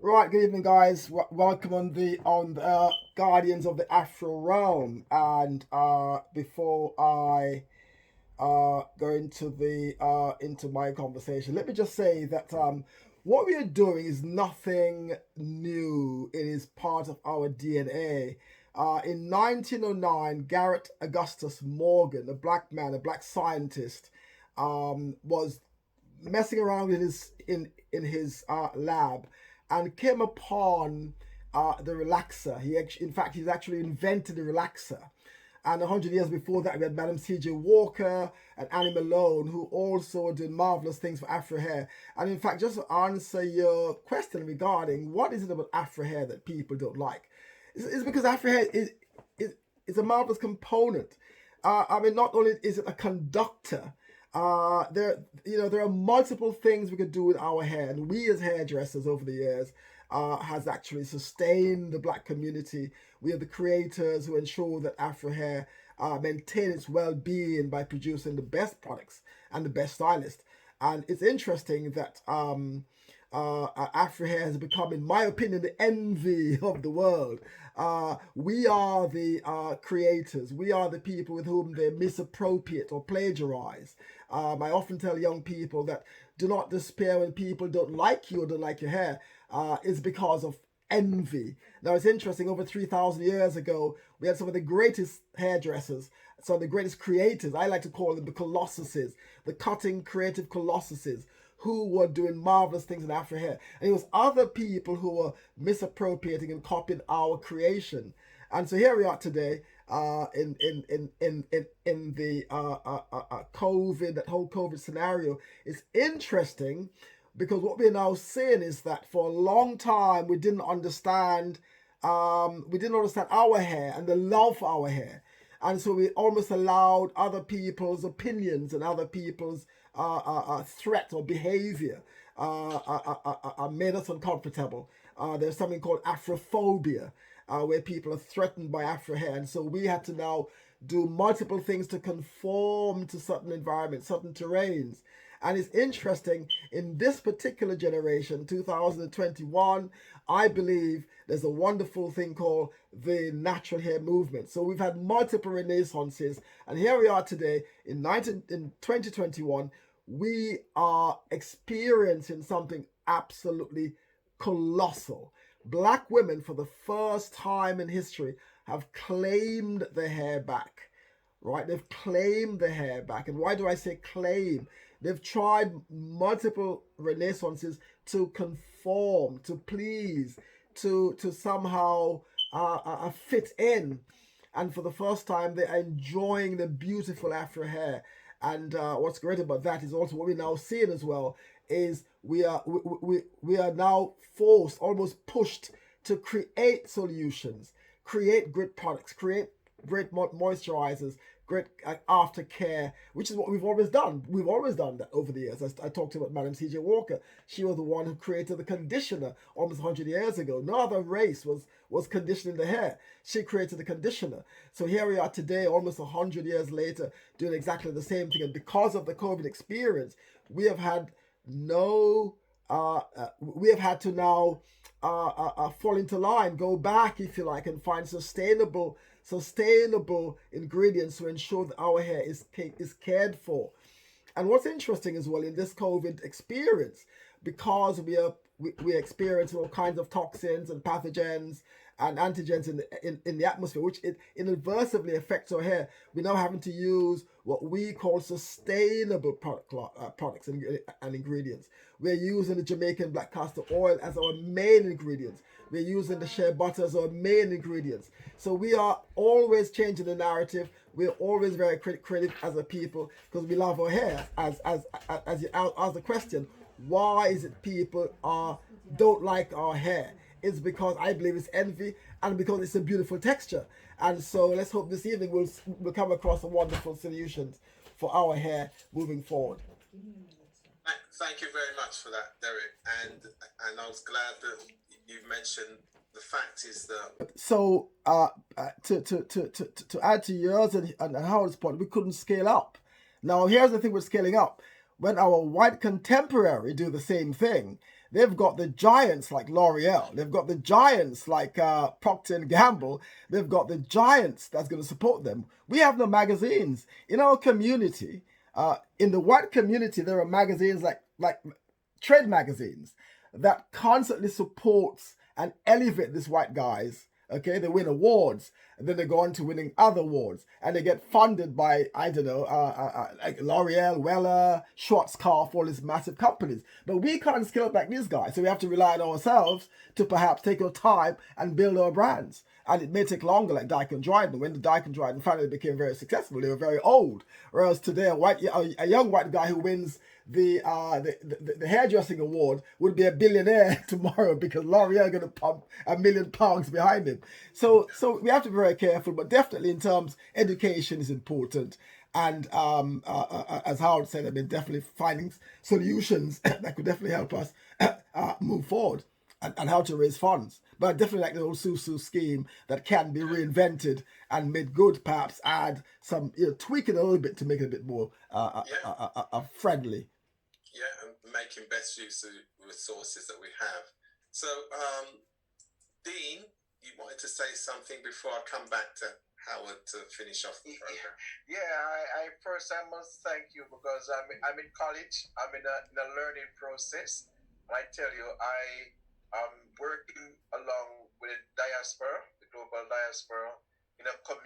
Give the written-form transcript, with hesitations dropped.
Right, good evening, guys. Welcome on the Guardians of the Afro Realm. And before I go into my conversation, let me just say that what we are doing is nothing new. It is part of our DNA. In 1909, Garrett Augustus Morgan, a black man, a black scientist, was messing around in his lab and came upon the relaxer. In fact, he's actually invented the relaxer. And 100 years before that, we had Madam C.J. Walker and Annie Malone, who also did marvelous things for Afro hair. And in fact, just to answer your question regarding what is it about Afro hair that people don't like, it's because Afro hair is a marvelous component. Not only is it a conductor, there are multiple things we could do with our hair, and we as hairdressers over the years has actually sustained the black community. We are the creators who ensure that Afro hair maintain its well-being by producing the best products and the best stylists. And it's interesting that Afro hair has become, in my opinion, the envy of the world. We are the creators. We are the people with whom they misappropriate or plagiarize. I often tell young people that do not despair when people don't like you or don't like your hair. It's because of envy. Now, it's interesting, over 3,000 years ago, we had some of the greatest hairdressers, some of the greatest creators. I like to call them the colossuses, the cutting creative colossuses, who were doing marvelous things in Afro hair. And it was other people who were misappropriating and copying our creation. And so here we are today in the COVID, that whole COVID scenario. It's interesting because what we're now seeing is that for a long time we didn't understand our hair and the love for our hair. And so we almost allowed other people's opinions and other people's threat or behavior made us uncomfortable. There's something called Afrophobia, where people are threatened by Afro hair. And so we had to now do multiple things to conform to certain environments, certain terrains. And it's interesting, in this particular generation, 2021, I believe there's a wonderful thing called the natural hair movement. So we've had multiple renaissances, and here we are today in 2021. We are experiencing something absolutely colossal. Black women, for the first time in history, have claimed their hair back. Right? They've claimed the hair back. And why do I say claim? They've tried multiple renaissances to conform, to please, to somehow fit in. And for the first time, they're enjoying the beautiful Afro hair. And what's great about that is also what we're now seeing as well is we are now forced, almost pushed to create solutions, create great products, create great moisturizers, great aftercare, which is what we've always done. We've always done that over the years. I talked about Madam C.J. Walker. She was the one who created the conditioner almost 100 years ago. No other race was conditioning the hair. She created the conditioner. So here we are today, almost 100 years later, doing exactly the same thing. And because of the COVID experience, we have had we have had to now fall into line, go back, if you like, and find sustainable ingredients to ensure that our hair is cared for. And what's interesting as well in this COVID experience, because we experience all kinds of toxins and pathogens and antigens in the atmosphere, which it inadvertently affects our hair, we're now having to use what we call sustainable products and ingredients. We're using the Jamaican black castor oil as our main ingredients. We're using the shea butter as our main ingredients. So we are always changing the narrative. We're always very creative as a people because we love our hair. As you ask the question, why is it people don't like our hair? It's because I believe it's envy and because it's a beautiful texture. And so let's hope this evening we'll come across some wonderful solutions for our hair moving forward. Thank you very much for that, Derek. And I was glad that you mentioned the fact is that. So to add to yours and Howard's point, we couldn't scale up. Now here's the thing with scaling up. When our white contemporary do the same thing, They've got the giants like L'Oreal. They've got the giants like Procter and Gamble. They've got the giants that's going to support them. We have no magazines in our community. In the white community, there are magazines like trade magazines that constantly supports and elevate these white guys. Okay, they win awards, and then they go on to winning other awards, and they get funded by, I don't know, like L'Oreal, Weller, Schwarzkopf, all these massive companies. But we can't scale up like these guys, so we have to rely on ourselves to perhaps take our time and build our brands. And it may take longer, like Dyke and Dryden. When the Dyke and Dryden finally became very successful, they were very old. Whereas today, a young white guy who wins the hairdressing award would be a billionaire tomorrow because L'Oreal are going to pump £1 million behind him. So we have to be very careful, but definitely in terms education is important. And as Howard said, I mean, definitely finding solutions that could definitely help us move forward and how to raise funds. But I definitely like the old Susu scheme that can be reinvented and made good, perhaps add some, tweak it a little bit to make it a bit more friendly. Yeah, and making best use of resources that we have. So, Dean, you wanted to say something before I come back to Howard to finish off the program. Yeah, I first I must thank you because I'm in college. I'm in a learning process. And I tell you, I am working along with the diaspora, the global diaspora, in a community.